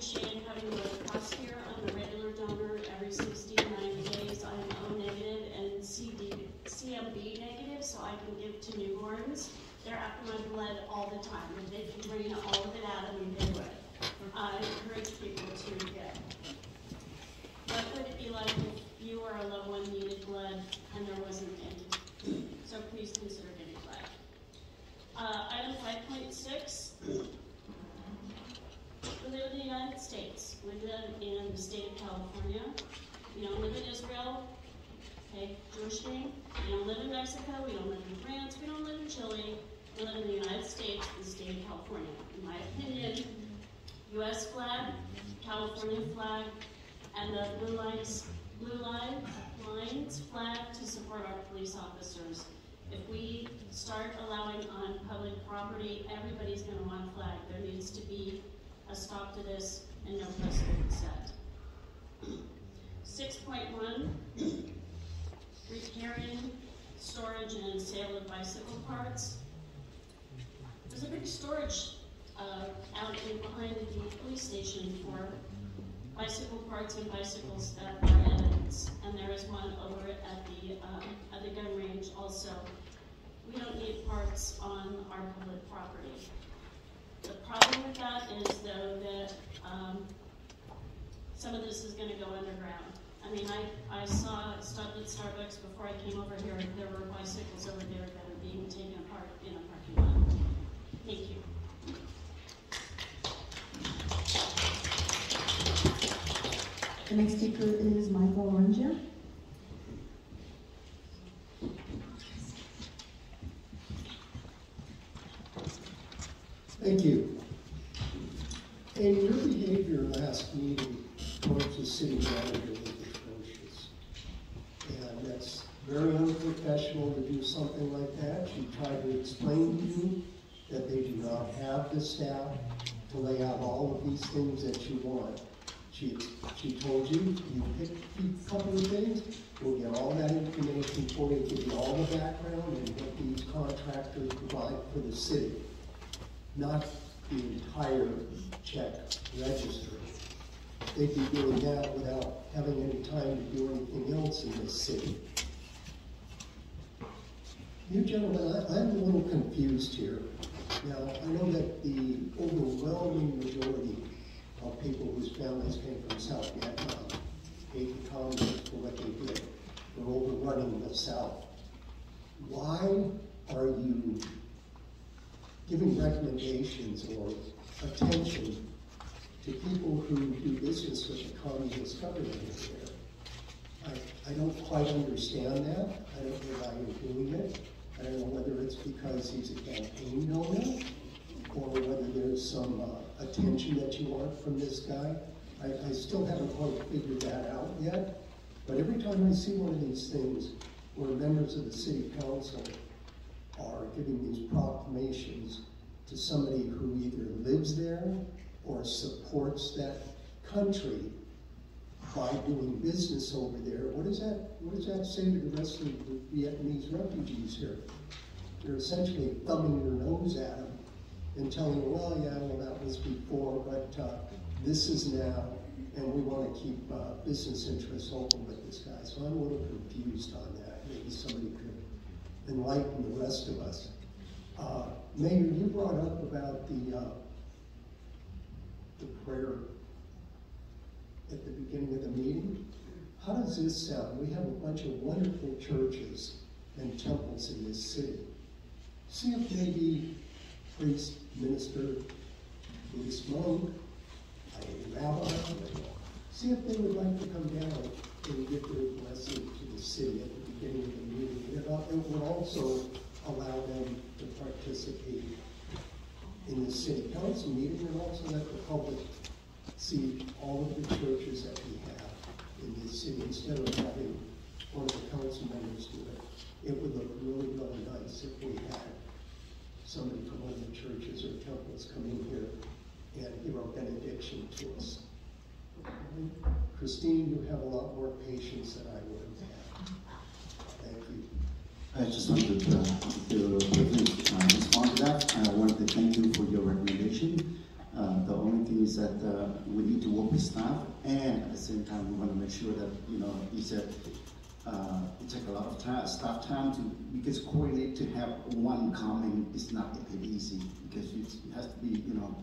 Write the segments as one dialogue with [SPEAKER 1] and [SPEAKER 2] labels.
[SPEAKER 1] appreciate having to cross here. I'm a regular donor every 60 to 90 days. I'm O negative and CMB negative, so I can give to newborns. They're after my blood all the time. If they can drain all of it out of me, they would. I encourage people to get. What would it be like if you or a loved one needed blood and there wasn't any? So please consider getting blood. Item 5.6. We live in the United States. We live in the state of California. We don't live in Israel. Okay, Jewish name. We don't live in Mexico. We don't live in France. We don't live in Chile. We live in the United States, the state of California. In my opinion, U.S. flag, California flag, and the blue lines flag to support our police officers. If we start allowing on public property, everybody's going to want a flag. There needs to be a stop to this and no precedent set. 6.1, repairing, storage, and sale of bicycle parts. There's a big storage out behind the police station for bicycle parts and bicycles that are evidence, and there is one over at the gun range also. We don't need parts on our public property. The problem with that is, though, that some of this is going to go underground. I mean, I stopped at Starbucks before I came over here. There were bicycles over there that are being taken apart in a parking lot. Thank you.
[SPEAKER 2] The next speaker is Michael Ranger.
[SPEAKER 3] Thank you. In your behavior last meeting towards the city manager was atrocious. And that's very unprofessional to do something like that. She tried to explain to you that they do not have the staff to lay out all of these things that you want. She told you, you pick a couple of things, we'll get all that information for you, give you all the background and what these contractors provide for the city. Not the entire check register. They'd be doing that without having any time to do anything else in this city. You gentlemen, I'm a little confused here. Now, I know that the overwhelming majority of people whose families came from South Vietnam hate the communists for what they did. They're overrunning the South. Why are you giving recommendations or attention to people who do business with the communist government over there? I don't quite understand that. I don't know why you're doing it. I don't know whether it's because he's a campaign donor or whether there's some attention that you want from this guy. I still haven't quite figured that out yet. But every time I see one of these things where members of the city council are giving these proclamations to somebody who either lives there or supports that country by doing business over there, what does that say to the rest of the Vietnamese refugees here? They're essentially thumbing their nose at them and telling them, well, yeah, well, that was before, but this is now, and we want to keep business interests open with this guy. So I'm a little confused on that. Maybe somebody could enlighten the rest of us. Mayor, you brought up about the prayer at the beginning of the meeting. How does this sound? We have a bunch of wonderful churches and temples in this city. See if maybe priest, minister, Buddhist monk, a rabbi, see if they would like to come down and give their blessing to the city at the beginning of the meeting. It would also allow them to participate in the city council meeting and also let the public see all of the churches that we have in this city instead of having one of the council members do it. It would look really, really nice if we had somebody from one of the churches or temples come in here and give our benediction to us. Christine, you have a lot more patience than I would have. Thank you.
[SPEAKER 4] I just wanted to quickly respond to that. I wanted to thank you for your recommendation. The only thing is that we need to work with staff, and at the same time, we want to make sure that, you know, you said it takes a lot of time, staff time because coordinate to have one comment is not easy, because it has to be, you know,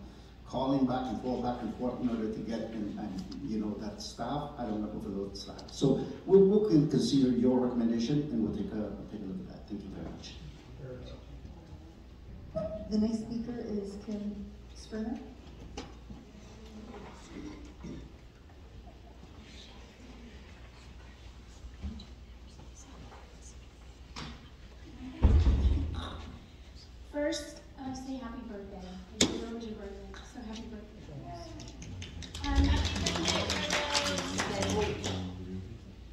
[SPEAKER 4] calling back and forth in order to get, and you know, that staff, I don't want to overload staff. So we'll consider your recommendation, and we'll take a look at that. Thank you very much.
[SPEAKER 2] The next speaker is Kim Springer.
[SPEAKER 1] First, say happy birthday. And it was your birthday, so happy birthday.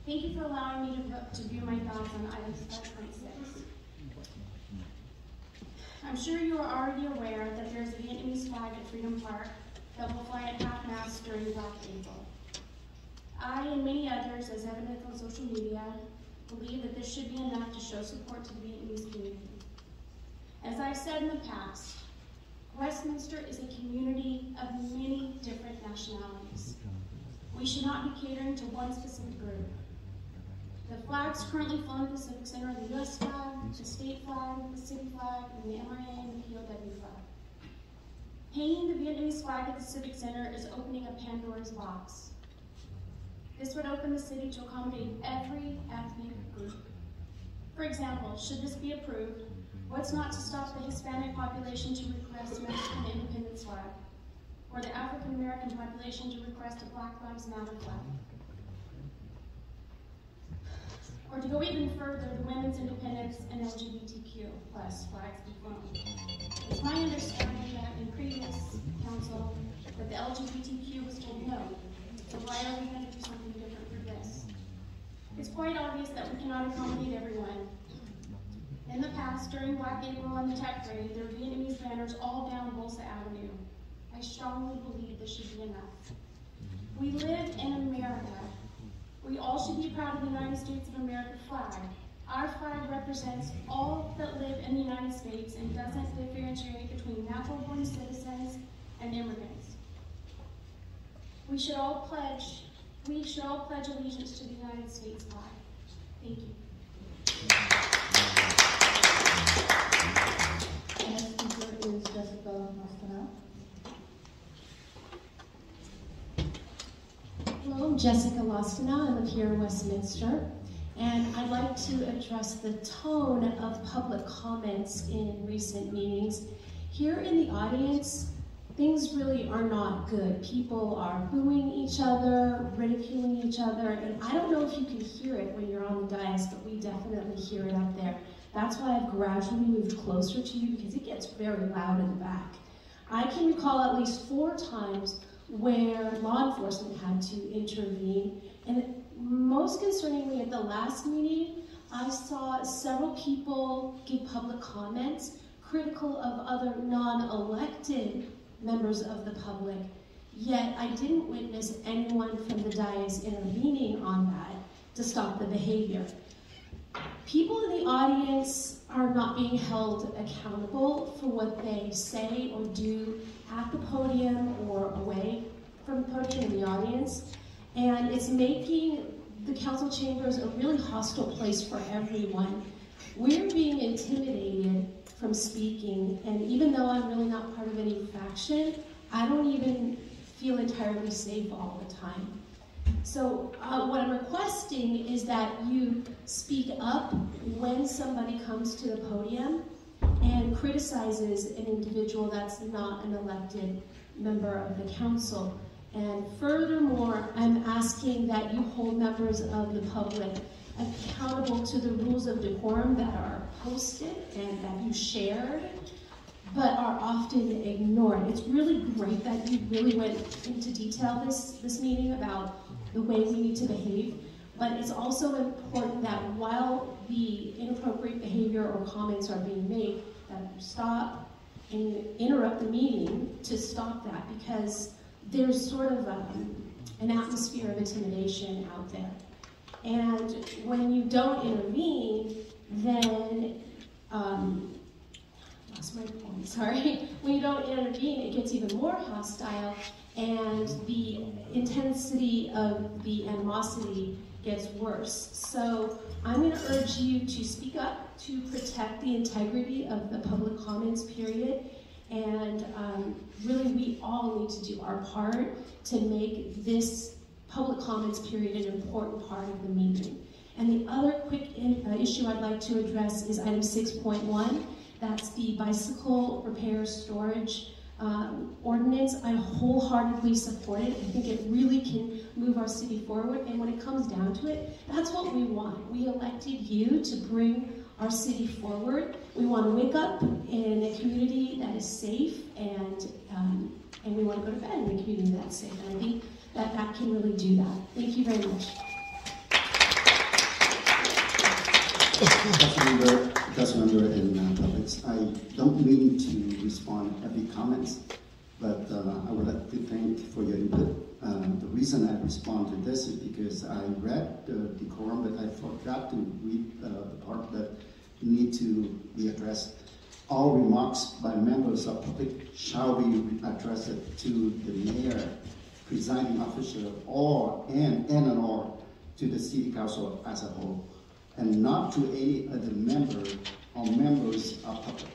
[SPEAKER 1] Thank you for allowing me to view my thoughts on items 5.6. I'm sure you are already aware that there is a Vietnamese flag at Freedom Park that will fly at half-mast during Black April. I and many others, as evident on social media, believe that this should be enough to show support to the Vietnamese community. As I've said in the past, Westminster is a community of many different nationalities. We should not be catering to one specific group. The flags currently flown at the Civic Center are the U.S. flag, the state flag, the city flag, and the MRA and the POW flag. Hanging the Vietnamese flag at the Civic Center is opening a Pandora's box. This would open the city to accommodate every ethnic group. For example, should this be approved, what's not to stop the Hispanic population to request an Mexican independence flag, or the African American population to request a Black Lives Matter flag? Or to go even further, the women's independence and LGBTQ plus flags be flown. It's my understanding that in previous council that the LGBTQ was told no. So why are we going to do something different for this? It's quite obvious that we cannot accommodate everyone. In the past, during Black April on the Tech Parade, there were Vietnamese banners all down Bolsa Avenue. I strongly believe this should be enough. We live in America. We all should be proud of the United States of America flag. Our flag represents all that live in the United States and doesn't differentiate between natural-born citizens and immigrants. We should all pledge allegiance to the United States flag. Thank you.
[SPEAKER 2] The next speaker is Jessica Mastana.
[SPEAKER 5] Hello, I'm Jessica Lostana. I live here in Westminster, and I'd like to address the tone of public comments in recent meetings. Here in the audience, things really are not good. People are booing each other, ridiculing each other, and I don't know if you can hear it when you're on the dais, but we definitely hear it up there. That's why I've gradually moved closer to you, because it gets very loud in the back. I can recall at least 4 times where law enforcement had to intervene, and most concerningly at the last meeting, I saw several people give public comments critical of other non-elected members of the public, yet I didn't witness anyone from the dais intervening on that to stop the behavior. People in the audience are not being held accountable for what they say or do at the podium or away from the podium in the audience, and it's making the council chambers a really hostile place for everyone. We're being intimidated from speaking, and even though I'm really not part of any faction, I don't even feel entirely safe all the time. So what I'm requesting is that you speak up when somebody comes to the podium and criticizes an individual that's not an elected member of the council. And furthermore, I'm asking that you hold members of the public accountable to the rules of decorum that are posted and that you shared, but are often ignored. It's really great that you really went into detail this meeting about the way we need to behave, but it's also important that while the inappropriate behavior or comments are being made, that you stop and interrupt the meeting to stop that, because there's sort of an atmosphere of intimidation out there. And when you don't intervene, then, lost my point, sorry. When you don't intervene, it gets even more hostile, and the intensity of the animosity gets worse. So I'm going to urge you to speak up to protect the integrity of the public comments period. And really, we all need to do our part to make this public comments period an important part of the meeting. And the other quick issue I'd like to address is item 6.1. That's the bicycle repair storage ordinance. I wholeheartedly support it. I think it really can move our city forward. And when it comes down to it, that's what we want. We elected you to bring our city forward. We want to wake up in a community that is safe, and we want to go to bed in a community that's safe. And I think that can really do that. Thank you very much.
[SPEAKER 4] Councilmember and publics, I don't mean to respond to every comments, but I would like to thank for your input. The reason I respond to this is because I read the decorum, but I forgot to read the part that need to be addressed. All remarks by members of public shall be addressed to the mayor, presiding official, or to the city council as a whole, and not to any other member or members of public,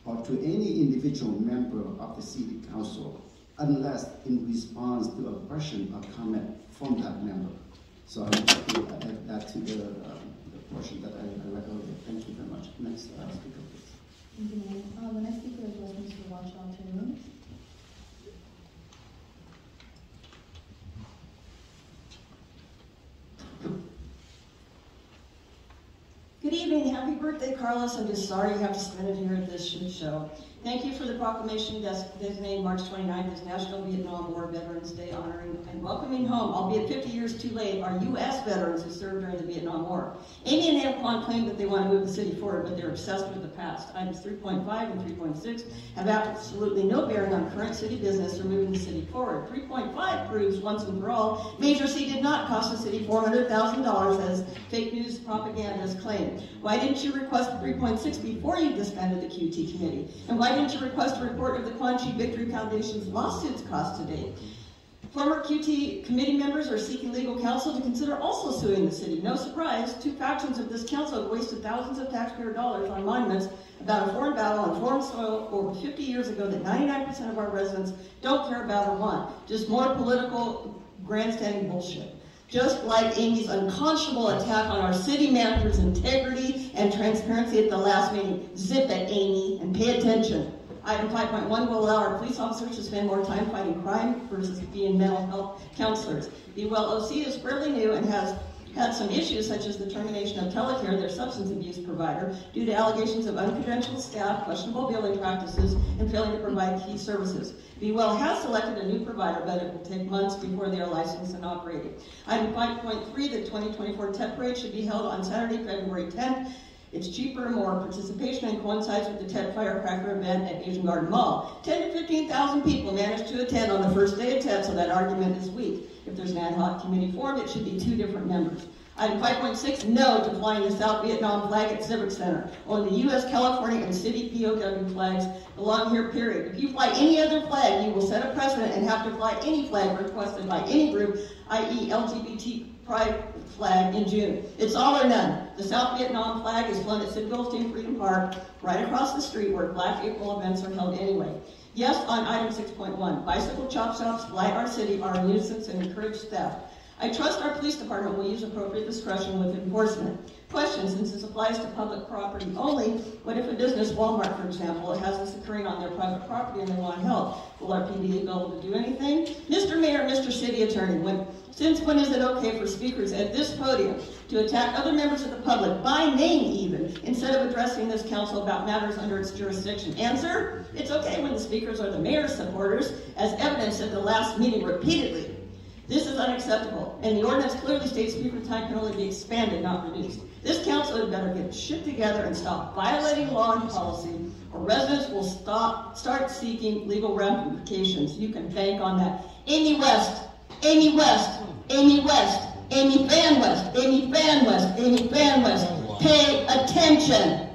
[SPEAKER 4] or to any individual member of the city council, unless in response to a question or comment from that member. So I would like to add that to the portion that I read earlier. Thank you very much. Next speaker, please.
[SPEAKER 2] Thank you, Mayor. The next speaker is Mr. Washington.
[SPEAKER 6] Good evening. Happy birthday, Carlos. I'm just sorry you have to spend it here at this shit show. Thank you for the proclamation designating March 29th as National Vietnam War Veterans Day, honoring and welcoming home, albeit 50 years too late, our U.S. veterans who served during the Vietnam War. Amy and Antoine claim that they want to move the city forward, but they're obsessed with the past. Items 3.5 and 3.6 have absolutely no bearing on current city business or moving the city forward. 3.5 proves once and for all, Major C did not cost the city $400,000 as fake news propagandists claim. Why didn't you request 3.6 before you disbanded the QT committee? And why didn't you request a report of the Quan Chi Victory Foundation's lawsuits cost to date? Former QT committee members are seeking legal counsel to consider also suing the city. No surprise, two factions of this council have wasted thousands of taxpayer dollars on monuments about a foreign battle on foreign soil over 50 years ago that 99% of our residents don't care about or want. Just more political grandstanding bullshit. Just like Amy's unconscionable attack on our city manager's integrity and transparency at the last meeting. Zip it, Amy, and pay attention. Item 5.1 will allow our police officers to spend more time fighting crime versus being mental health counselors. Be Well OC is fairly new and has had some issues such as the termination of Telecare, their substance abuse provider, due to allegations of uncredentialed staff, questionable billing practices, and failing to provide key services. Be Well has selected a new provider, but it will take months before they are licensed and operating. Item 5.3, the 2024 TED Parade should be held on Saturday, February 10th. It's cheaper, more participation, and coincides with the TED Firecracker event at Asian Garden Mall. 10 to 15,000 people managed to attend on the first day of TED, so that argument is weak. If there's an ad hoc committee formed, it should be 2 different members. Item 5.6, no to flying the South Vietnam flag at Civic Center. Only the U.S., California, and city POW flags belong here, period. If you fly any other flag, you will set a precedent and have to fly any flag requested by any group, i.e. LGBT pride flag in June. It's all or none. The South Vietnam flag is flown at Sid Goldstein Freedom Park, right across the street where Black April events are held anyway. Yes, on item 6.1, bicycle chop shops blight our city, are a nuisance, and encourage theft. I trust our police department will use appropriate discretion with enforcement. Question, since this applies to public property only, what if a business, Walmart for example, has this occurring on their private property and they want help? Will our PD be able to do anything? Mr. Mayor, Mr. City Attorney, since when is it okay for speakers at this podium to attack other members of the public, by name even, instead of addressing this council about matters under its jurisdiction? Answer, it's okay when the speakers are the mayor's supporters, as evidenced at the last meeting repeatedly. This is unacceptable, and the ordinance clearly states speaker time can only be expanded, not reduced. This council had better get shit together and stop violating law and policy, or residents will start seeking legal ramifications. You can bank on that. Amy West, Amy West, Amy West, Amy Van West, Amy Van West, Amy Van West. Pay attention.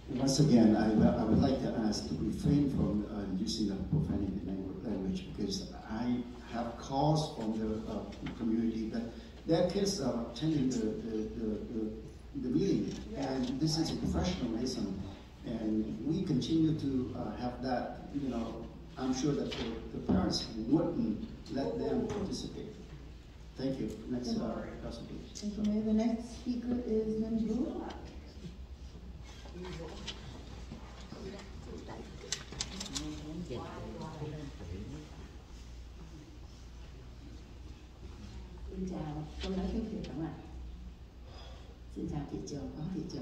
[SPEAKER 4] Once again, I would like to ask to refrain from using the profanity language privilege because I have calls from the community that their kids are attending the meeting, and this is a professionalism, and we continue to have that. You know, I'm sure that the parents wouldn't let them participate. Thank you. Next person, please.
[SPEAKER 2] Thank you, Mayor. The next speaker is Ms. Blue.
[SPEAKER 7] Xin chào, tôi nói tiếng Việt không ạ? Xin chào thị trường, phó thị trưởng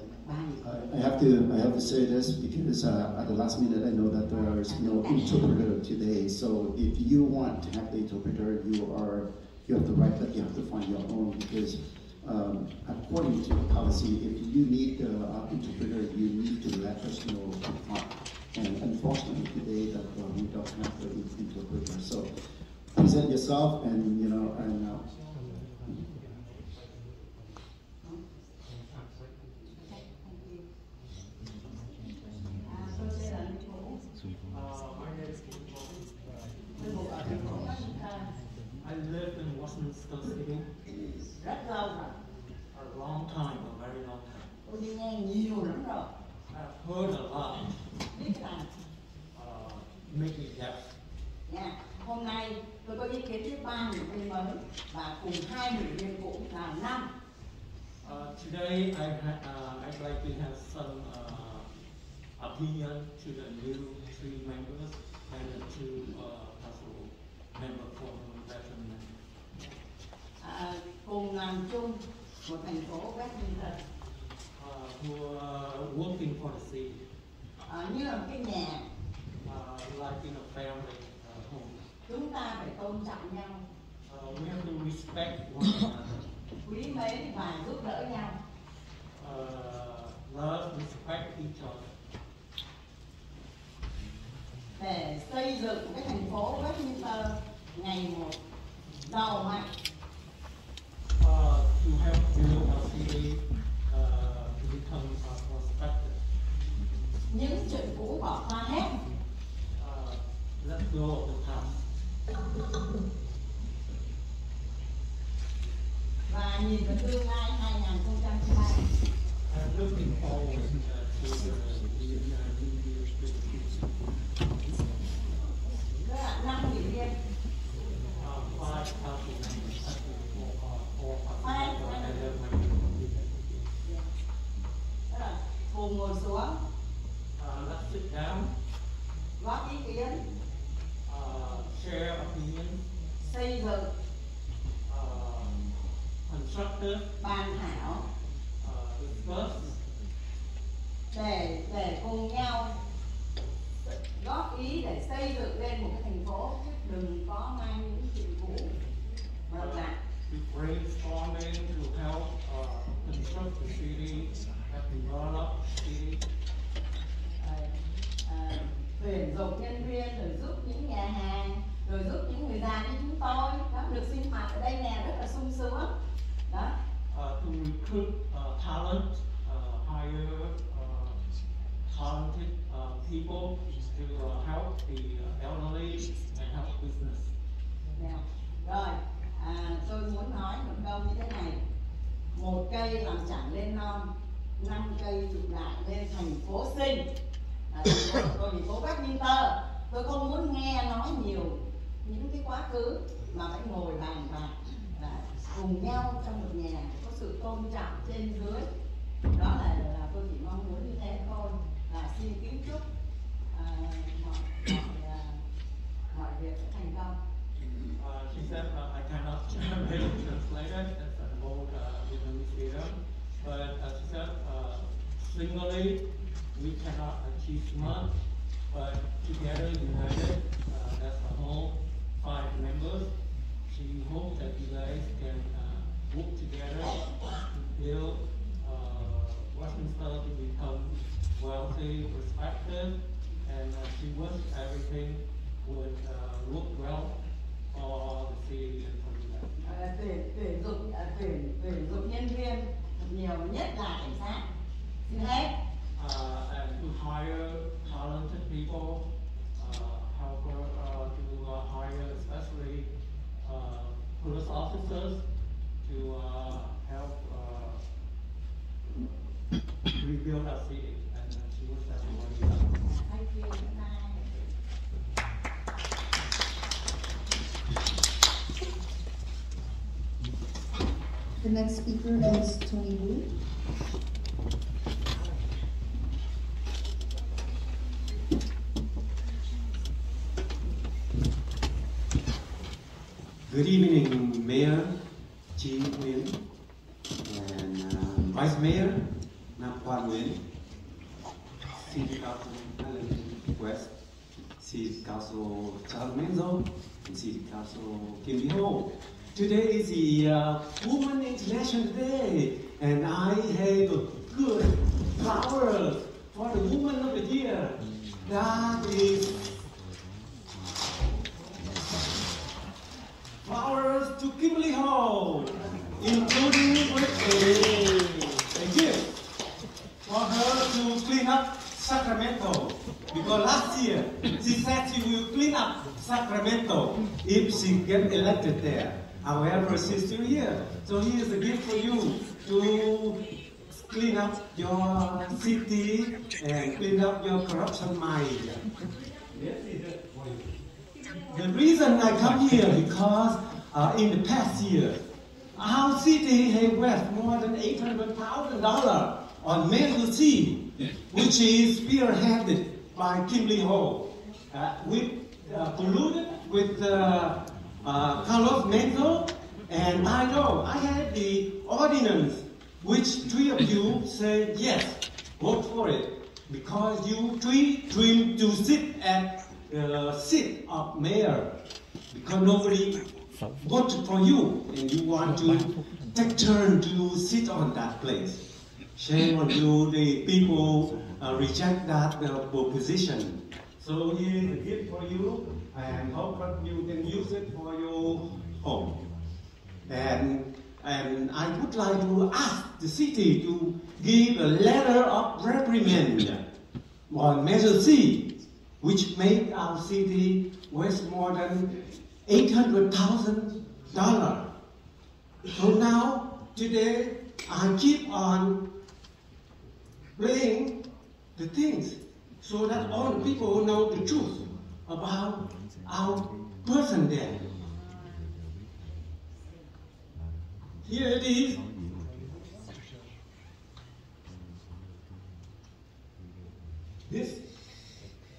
[SPEAKER 4] I have to say this because at the last minute I know that there is no interpreter today. So if you want to have the interpreter, you have the right, but you have to find your own because according to the policy, if you need the interpreter, you need to let us know upfront. And unfortunately today that we don't have the interpreter. So present yourself and
[SPEAKER 8] I lived in Westminster City
[SPEAKER 7] rất lâu rồi.
[SPEAKER 8] a long time, a very long time.
[SPEAKER 7] Tôi đi nghe nhiều lắm rồi.
[SPEAKER 8] I've heard a lot,
[SPEAKER 7] Biết là
[SPEAKER 8] make me deaf.
[SPEAKER 7] nha. Hôm nay tôi có ý kiến với 3 ủy viên mới và cùng 2 ủy viên cũ là 5.
[SPEAKER 8] Today I'd like to have some opinion to the new 3 members and the 2 possible members for the veteran.
[SPEAKER 7] Cùng làm chung một thành phố Westminster
[SPEAKER 8] Who are working for the city,
[SPEAKER 7] như là một cái nhà.
[SPEAKER 8] like in a family home.
[SPEAKER 7] Chúng ta phải tôn trọng nhau,
[SPEAKER 8] We have to respect one another.
[SPEAKER 7] quý mến và giúp đỡ nhau.
[SPEAKER 8] Love, respect each other.
[SPEAKER 7] Để xây dựng cái thành phố Westminster ngày một giàu mạnh.
[SPEAKER 8] To help build our city to become prospective.
[SPEAKER 7] Những chuyện cũ bỏ qua hết.
[SPEAKER 8] Let's go of the past.
[SPEAKER 7] Và nhìn vào tương lai 2023.
[SPEAKER 8] I'm looking forward to the New Year's resolution.
[SPEAKER 7] Đó là 5 ủy viên.
[SPEAKER 8] 5 council members, actually 4
[SPEAKER 7] Five.
[SPEAKER 8] council members.
[SPEAKER 7] Đó là cùng ngồi xuống,
[SPEAKER 8] Let's sit down,
[SPEAKER 7] góp ý kiến,
[SPEAKER 8] share opinions,
[SPEAKER 7] xây dựng,
[SPEAKER 8] constructive,
[SPEAKER 7] bàn thảo
[SPEAKER 8] discuss,
[SPEAKER 7] để cùng nhau góp ý để xây dựng lên một cái thành phố, chứ đừng có mang những chuyện cũ vào lại.
[SPEAKER 8] brainstorming to help construct the city, help develop the city.
[SPEAKER 7] Tuyển dụng nhân viên, rồi giúp những nhà hàng, rồi giúp những người già như chúng tôi đó được sinh hoạt ở đây nè, rất là sung sướng đó.
[SPEAKER 8] To recruit talent, hire talented people to help the elderly and help business.
[SPEAKER 7] Rồi, tôi muốn nói một câu như thế này: một cây làm chẳng lên non, 5 cây trụ lại lên thành phố xinh. Tôi thành phố Westminster, tôi không muốn nghe nói nhiều những cái quá khứ mà phải ngồi bàn bạc cùng nhau trong một nhà, có sự tôn trọng trên dưới. Đó là tôi chỉ mong muốn như thế thôi. Và xin kính chúc mọi việc sẽ thành công.
[SPEAKER 8] She said, I cannot really translate it, that's an old Vietnamese idiom, but she said, singly we cannot achieve much, but together, united, as a whole, 5 members, she hopes that you guys can work together to build Westminster to become wealthy, respected, and she wishes everything would work well for the city and for you guys.
[SPEAKER 7] Tuyển dụng nhân viên nhiều nhất là cảnh sát. Xin hết.
[SPEAKER 8] And to hire talented people, help her to hire police officers to help rebuild our city, and she was everybody else.
[SPEAKER 7] Thank you.
[SPEAKER 2] The next speaker is Tony Wu.
[SPEAKER 9] Good evening, Mayor Chi Nguyen and Vice Mayor Nam Quan Nguyen, City Council West, City Council Sacramento, and City Council Kim Lee Ho. Today is the Women International Day, and I have a good flowers for the Woman of the Year. That is flowers to Kim Lee Ho, including with a gift for her to clean up Sacramento. Because last year she said she will clean up Sacramento if she gets elected there. However, she's still here. So here's a gift for you to clean up your city and clean up your corruption mind. The reason I come here because in the past year, our city has wasted more than $800,000 on Measure C, which is spearheaded by Kim Lee Ho. We polluted with Carlos Menzo, and I know I had the ordinance, which three of you said yes, vote for it, because you three dream to sit at the seat of mayor, because nobody voted for you, and you want to take turn to sit on that place. Shame on you, the people reject that position. So here's a gift for you, and hope that you can use it for your home. And I would like to ask the city to give a letter of reprimand on Measure C, which made our city waste more than $800,000. So now, today, I keep on playing the things so that all the people know the truth about our person there. Here it is. This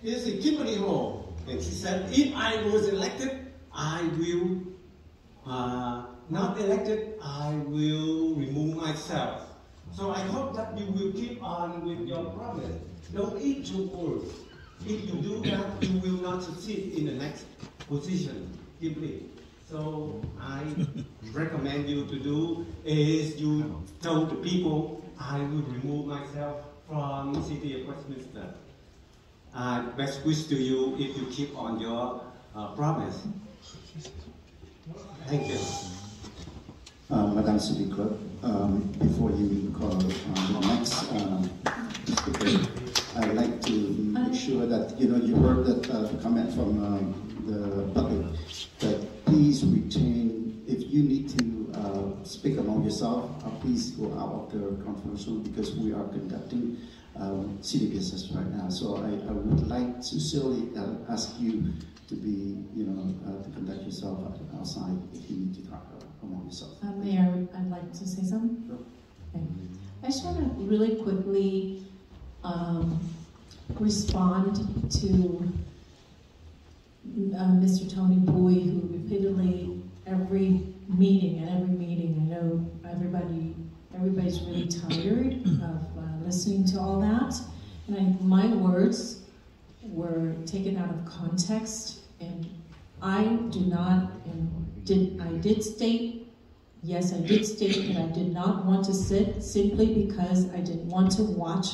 [SPEAKER 9] is a Kim Lee Ho, and she said, if I was elected, I will, not elected, I will remove myself. So I hope that you will keep on with your promise. Don't eat your words. If you do that, you will not succeed in the next position, Kim Lee. So I recommend you to do is you tell the people, I will remove myself from the city of Westminster. Best wish to you if you keep on your promise. Thank you.
[SPEAKER 4] Madam City Clerk, before you call the next speaker, I'd like to make sure that you heard that the comment from the public that please retain. If you need to speak among yourself, please go out of the conference room because we are conducting city business right now. So I would like to sincerely ask you to be, to conduct yourself outside if you need to talk among yourself.
[SPEAKER 5] Mayor, I'd like to say something.
[SPEAKER 4] Sure.
[SPEAKER 5] Okay. I just want to really quickly respond to Mr. Tony Bui, who repeatedly every meeting, I know everybody's really tired of listening to all that, and my words were taken out of context, and I did state that I did not want to sit simply because I didn't want to watch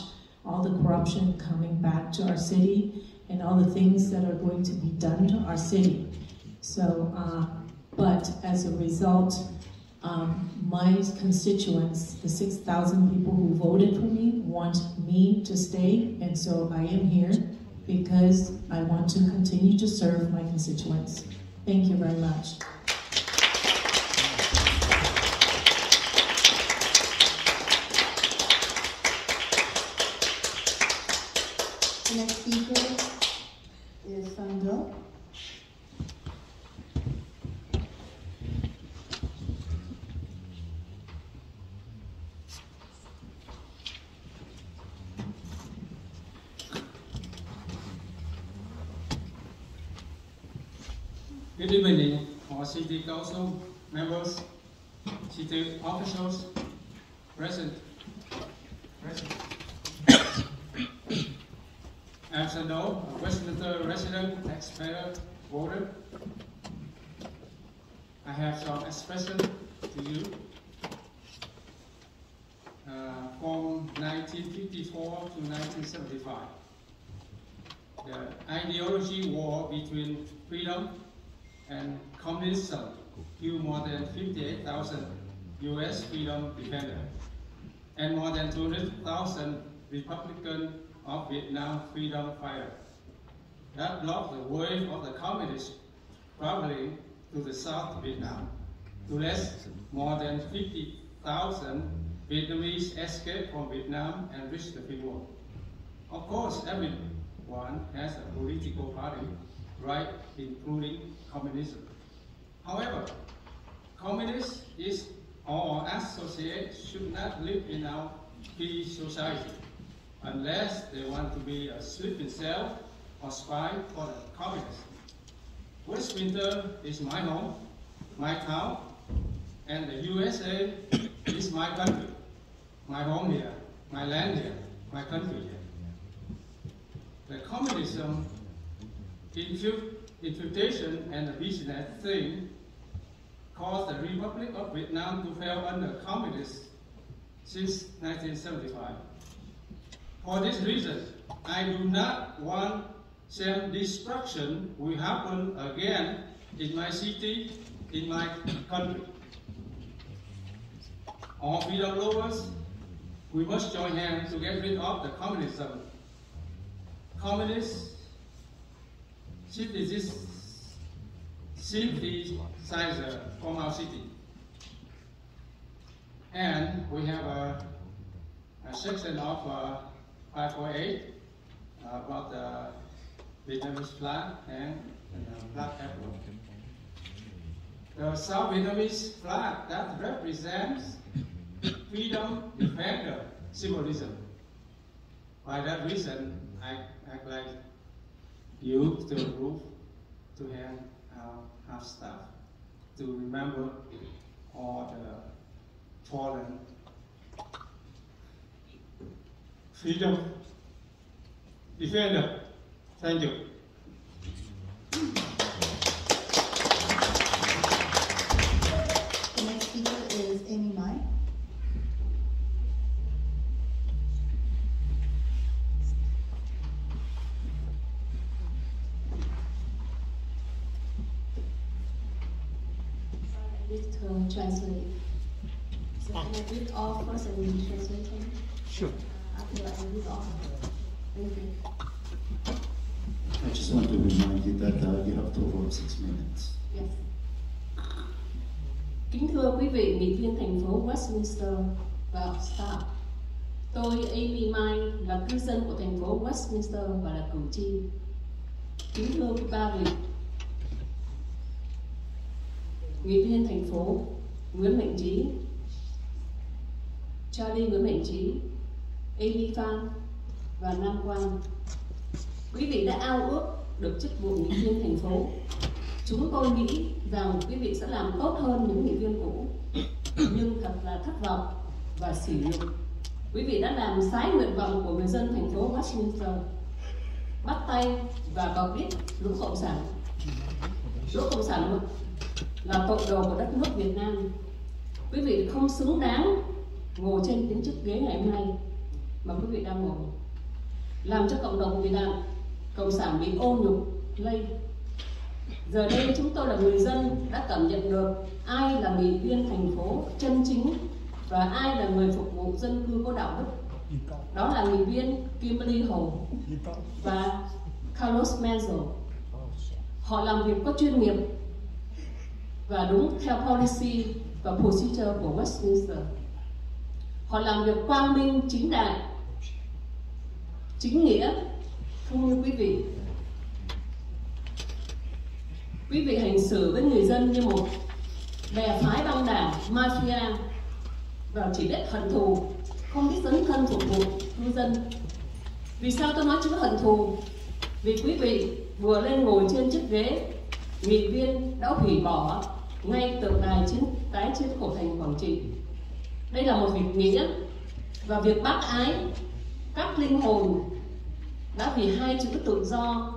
[SPEAKER 5] all the corruption coming back to our city and all the things that are going to be done to our city. So, but as a result, my constituents, the 6,000 people who voted for me, want me to stay, and so I am here because I want to continue to serve my constituents. Thank you very much.
[SPEAKER 8] Good evening, our City Council members, city officials, present. As a Westminster resident, taxpayer, voter, I have some expression to you. From 1954 to 1975, the ideology war between freedom and communism killed more than 58,000 US freedom defenders and more than 200,000 Republican of Vietnam freedom fighters. That blocked the way of the communists traveling to the South Vietnam. To less more than 50,000 Vietnamese escaped from Vietnam and reached the free world. Of course, everyone has a political party, right, including communism. However, communists or associates should not live in our free society unless they want to be a sleeping cell or spy for the communists. Westminster is my home, my town, and the USA is my country. My home here, my land here, my country here. The communism infiltration and the business thing caused the Republic of Vietnam to fail under communists since 1975. For this reason, I do not want self-destruction will happen again in my city, in my country. All freedom lovers, we must join hands to get rid of the communism. Communist sympathizer from our city. And we have a section of 548 about the Vietnamese flag and flag emblem. The South Vietnamese flag that represents freedom defender symbolism. By that reason, I'd like you to approve to hand our half staff to remember all the fallen freedom defender. Thank you.
[SPEAKER 2] The next speaker is Amy Mai.
[SPEAKER 5] I need to translate. So can I read all first and then translate them?
[SPEAKER 9] Sure.
[SPEAKER 5] After I read all. Thank you.
[SPEAKER 4] I just want to remind you that you have to vote 6 minutes.
[SPEAKER 5] Yes. Kính thưa quý vị nghị viên thành phố Westminster và staff, tôi Amy Mai là cư dân của thành phố Westminster và là cử tri. Kính thưa quý ba vị nghị viên thành phố Nguyễn Mạnh Trí, Charlie Nguyễn Mạnh Trí, Amy Phan và Nam Quang. Quý vị đã ao ước được chức vụ nghị viên thành phố. Chúng tôi nghĩ rằng quý vị sẽ làm tốt hơn những nghị viên cũ, nhưng thật là thất vọng và sỉ nhục. Quý vị đã làm trái nguyện vọng của người dân thành phố Westminster, bắt tay và vào biết lũ cộng sản. Lũ cộng sản là tội đồ của đất nước Việt Nam. Quý vị không xứng đáng ngồi trên những chiếc ghế ngày hôm nay mà quý vị đang ngồi, làm cho cộng đồng Việt Nam cộng sản bị ô nhục, lây. Giờ đây chúng tôi là người dân đã cảm nhận được ai là nghị viên thành phố chân chính và ai là người phục vụ dân cư có đạo đức. Đó là nghị viên Kimberly Hồ và Carlos Menzel. Họ làm việc có chuyên nghiệp và đúng theo policy và procedure của Westminster. Họ làm việc quang minh, chính đại, chính nghĩa, không như quý vị. Quý vị hành xử với người dân như một bè phái băng đảng, mafia và chỉ biết hận thù, không biết dấn thân phục vụ cư dân. Vì sao tôi nói chữ hận thù? Vì quý vị vừa lên ngồi trên chiếc ghế
[SPEAKER 10] nghị viên đã hủy bỏ ngay tượng đài tái chiến của thành Quảng Trị. Đây là một việc nghĩa và việc bác ái các linh hồn đã vì hai chữ tự do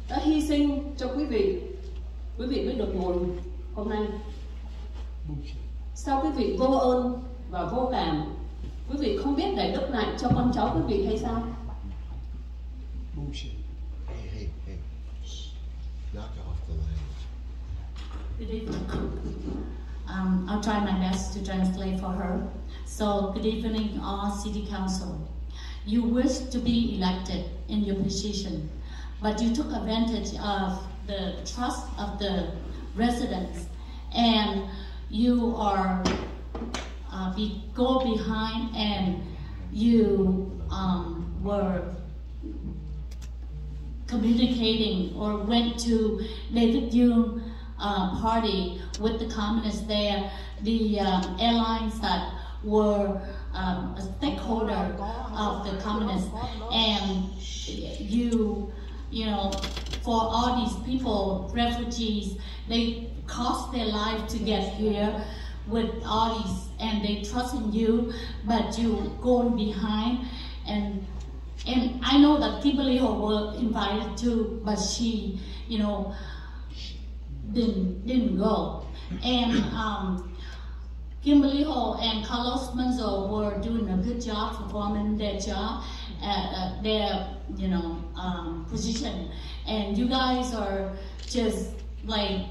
[SPEAKER 10] đã hy sinh cho quý vị mới được ngồi hôm nay. Sao quý vị vô ơn và vô cảm, quý vị không biết để đức lại cho con cháu quý vị hay sao?
[SPEAKER 11] Hey. Knock off the language.
[SPEAKER 2] Good evening. I'll try my best to translate for her. So, good evening, all City Council. You wish to be elected in your position, but you took advantage of the trust of the residents, and you are go behind, and you were communicating or went to David Yoon party with the communists there, the airlines that were a stakeholder of the communists, and you know, for all these people, refugees, they cost their life to get here with all these, and they trust in you, but you going behind, and I know that Kimberly Ho were invited too, but she, you know, didn't go. And Kimberly Ho and Carlos Manzo were doing a good job performing their job at their, you know, position. And you guys are just like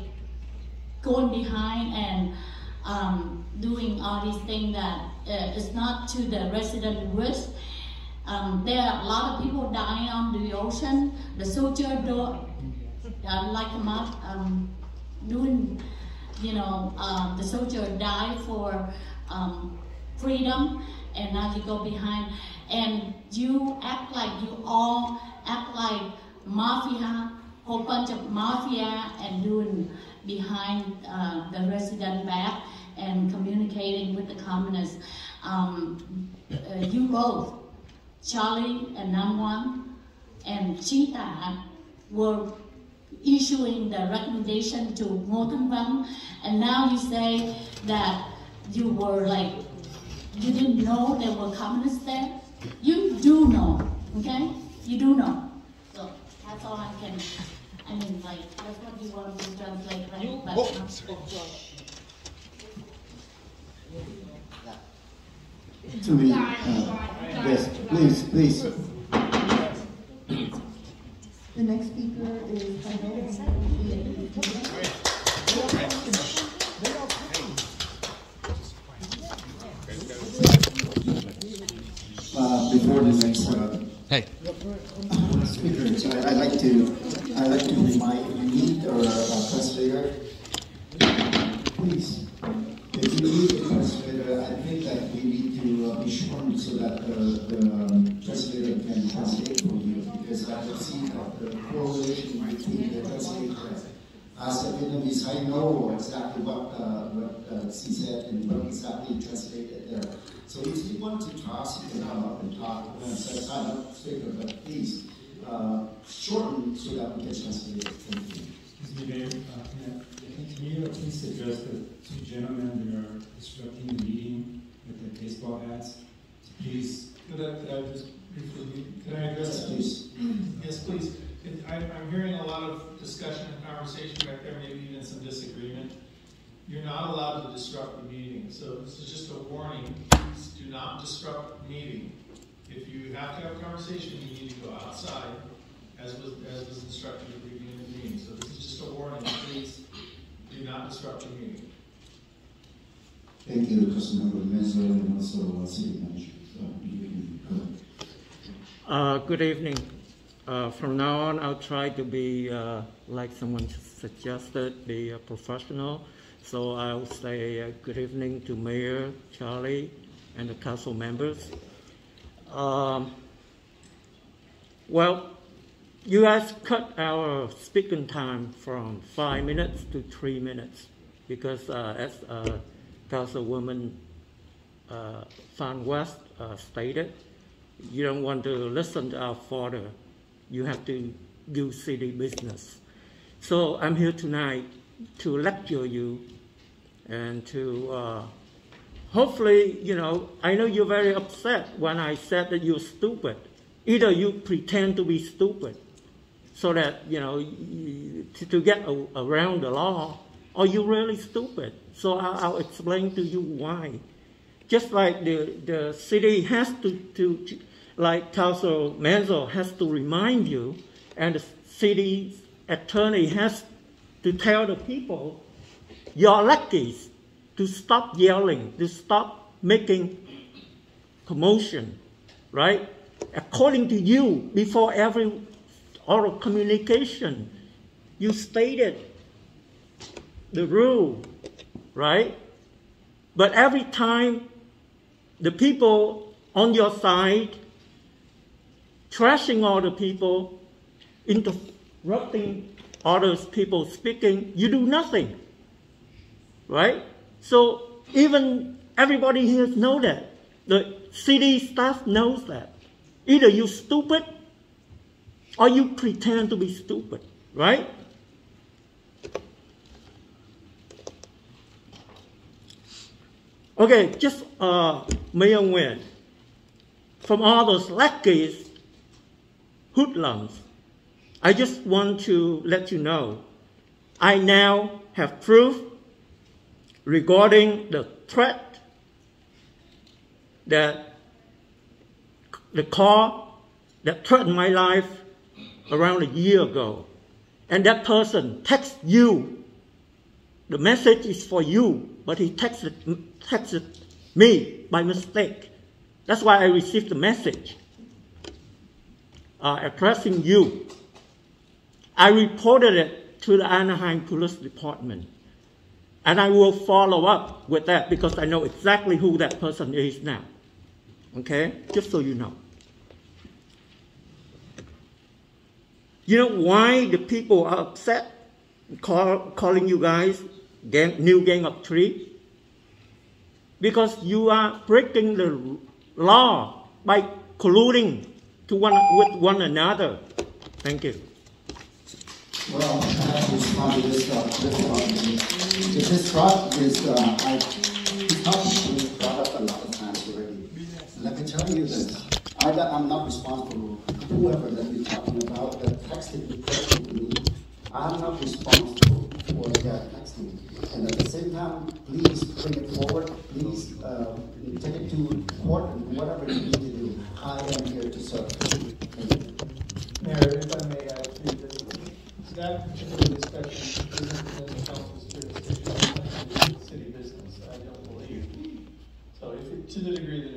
[SPEAKER 2] going behind and doing all these things that is not to the resident wish. There are a lot of people dying on the ocean. The soldier doing, you know, the soldier died for freedom, and now you go behind, and you act like mafia, whole bunch of mafia, and doing behind the resident back and communicating with the communists. You both, Charlie and Namwan and Chita, were issuing the recommendation to Ngô Thanh Văn, and now you say that you were like, you didn't know there were communists there. You do know, okay? You do know. So that's all I can, I mean, like, that's what you want to translate, right?
[SPEAKER 4] To me, yes, please.
[SPEAKER 2] The next speaker is
[SPEAKER 4] before the next speaker, so I'd like to remind if you need a translator, please. If you need a translator, I think that we need to be sure so that the translator can translate for you, because I can see that the correlation between the translator. As a Vietnamese, I know exactly what she said and what exactly translated there. So if you want to talk, you can come up and talk. So I'm not speaker, but please shorten so that we can translate it. Thank you.
[SPEAKER 12] Excuse me, Mayor. Can you please address the two gentlemen that are disrupting the meeting with the baseball hats? Please.
[SPEAKER 13] Could I just briefly, could I address that?
[SPEAKER 4] Please.
[SPEAKER 13] Yes, please. I'm hearing a lot of discussion and conversation back there, maybe even some disagreement. You're not allowed to disrupt the meeting. So this is just a warning. Please do not disrupt the meeting. If you have to have a conversation, you need to go outside, as was instructed at the beginning of the meeting. So this is just a warning. Please do not disrupt the meeting.
[SPEAKER 4] Thank you, Councilmember Menzo, and also City Manager.
[SPEAKER 8] Good evening. From now on, I'll try to be, like someone suggested, be a professional. So I'll say good evening to Mayor, Charlie, and the council members. Well, you guys cut our speaking time from 5 minutes to 3 minutes because as Councilwoman Phan West stated, you don't want to listen to our fodder. You have to do city business. So I'm here tonight to lecture you and to hopefully, you know, I know you're very upset when I said that you're stupid. Either you pretend to be stupid so that, you know, to get around the law, or you're really stupid. So I'll explain to you why. Just like the city has to like Council Menzel has to remind you, and the city's attorney has to tell the people, you're lucky to stop yelling, to stop making commotion, right? According to you, before every oral communication, you stated the rule, right? But every time the people on your side trashing other people, interrupting other people speaking, you do nothing, right? So even everybody here knows that. The city staff knows that. Either you're stupid or you pretend to be stupid, right? Okay, just mấy ông Nguyễn, from all those lackeys, hoodlums, I just want to let you know, I now have proof regarding the threat that the car that threatened my life around a year ago. And that person texted you. The message is for you, but he texted me by mistake. That's why I received the message addressing you. I reported it to the Anaheim Police Department. And I will follow up with that because I know exactly who that person is now. Okay? Just so you know. You know why the people are upset calling you guys new gang of three? Because you are breaking the law by colluding with one another. Thank you.
[SPEAKER 4] Well, I have to respond to this fraud is, this topic has been brought up a lot of times already. Let me tell you this, I'm not responsible, whoever that you're talking about, that texted me, I'm not responsible for that texting. And at the same time, please bring it forward, please take it to court, and whatever you need to do. I am here to serve.
[SPEAKER 13] Mayor, if I may add to that particular discussion isn't in the council's jurisdiction, it's city business, I don't believe. So if it, to the degree that